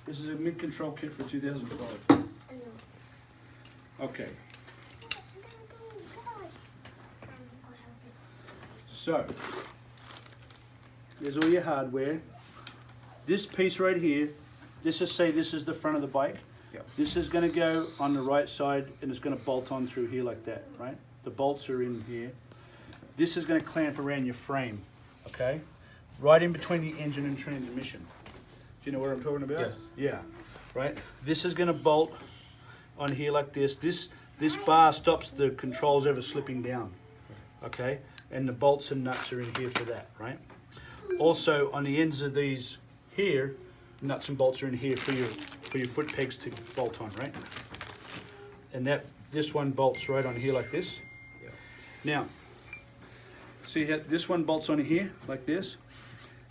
This is a mid-control kit for 2012. Okay. So, there's all your hardware. This piece right here, this is the front of the bike. Yep. This is going to go on the right side and it's going to bolt on through here like that, right? The bolts are in here. This is going to clamp around your frame, okay? Right in between the engine and transmission. Do you know what I'm talking about? Yes. Yeah, right? This is going to bolt on here like this. This bar stops the controls ever slipping down, okay? And the bolts and nuts are in here for that, right? Also, on the ends of these here, nuts and bolts are in here for your foot pegs to bolt on, right? And this one bolts right on here like this. Yeah. Now, see how this one bolts on here like this,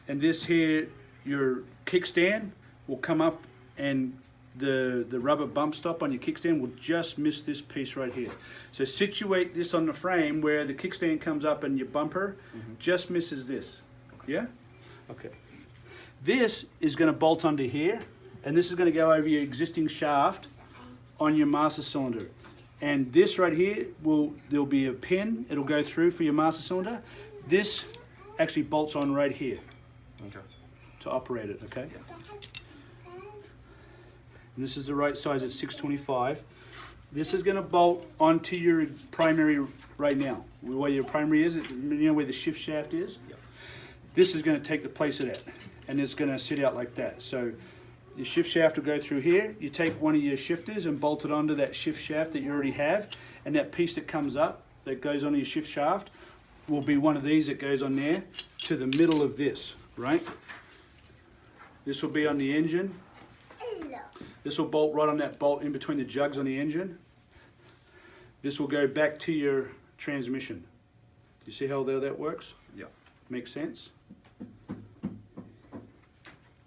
and this here, your kickstand will come up, and the rubber bump stop on your kickstand will just miss this piece right here. So situate this on the frame where the kickstand comes up and your bumper just misses this. Okay. Yeah? Okay. This is going to bolt onto here, and this is going to go over your existing shaft on your master cylinder. And this right here, there'll be a pin, it'll go through for your master cylinder. This actually bolts on right here to operate it, okay? Yeah. And this is the right size at 625. This is going to bolt onto your primary right now. Where your primary is, you know where the shift shaft is? Yep. This is going to take the place of that, and it's going to sit out like that. So your shift shaft will go through here. You take one of your shifters and bolt it onto that shift shaft that you already have, and that piece that comes up, that goes onto your shift shaft, will be one of these that goes on there to the middle of this, right? This will be on the engine. This will bolt right on that bolt in between the jugs on the engine. This will go back to your transmission. You see how that works? Yeah. Makes sense?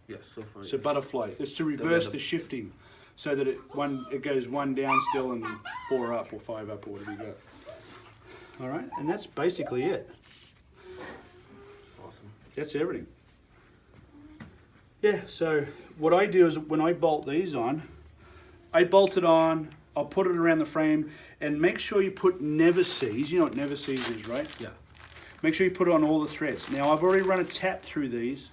Yes. So far. It's a butterfly. It's to reverse the shifting, so that it goes one down still and 4 up or 5 up or whatever you got. All right, and that's basically it. Awesome. That's everything. Yeah, so what I do is when I bolt these on, I bolt it on, I'll put it around the frame, and make sure you put never seize. You know what never seize is, right? Yeah. Make sure you put it on all the threads. Now I've already run a tap through these.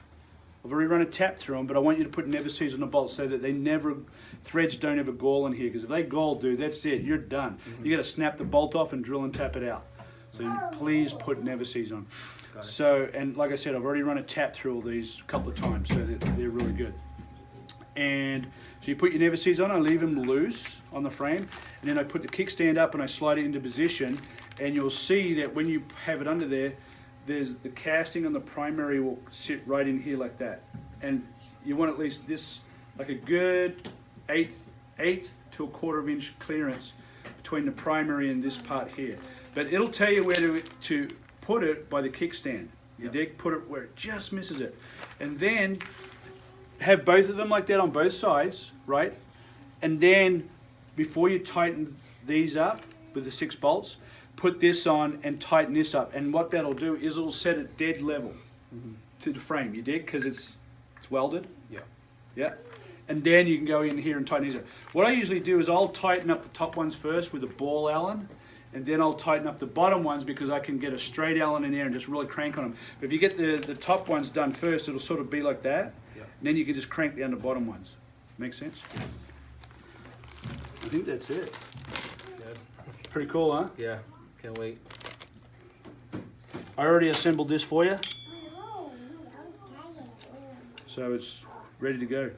I've already run a tap through them, but I want you to put never seize on the bolts so that threads don't ever gall in here, because if they gall, dude, that's it, you're done. You got to snap the bolt off and drill and tap it out. So please put never seize on. So, and like I said, I've already run a tap through all these a couple of times, so they're really good. And so you put your never seize on, I leave them loose on the frame, and then I put the kickstand up and I slide it into position, and you'll see that when you have it under there, there's the casting on the primary will sit right in here like that. And you want at least this, like a good eighth to a 1/4 inch clearance between the primary and this part here. But it'll tell you where to put it by the kickstand. You dig? Put it where it just misses it. And then have both of them like that on both sides, right? And then before you tighten these up with the 6 bolts, put this on and tighten this up. And what that'll do is it'll set it dead level to the frame. You dig? Because it's welded. Yeah. Yeah. And then you can go in here and tighten these up. What I usually do is I'll tighten up the top ones first with a ball Allen, and then I'll tighten up the bottom ones because I can get a straight Allen in there and just really crank on them. But if you get the top ones done first, it'll sort of be like that. Yeah. And then you can just crank down the bottom ones. Make sense? Yes. I think that's it. Good. Pretty cool, huh? Yeah. Can't wait. I already assembled this for you, so it's ready to go.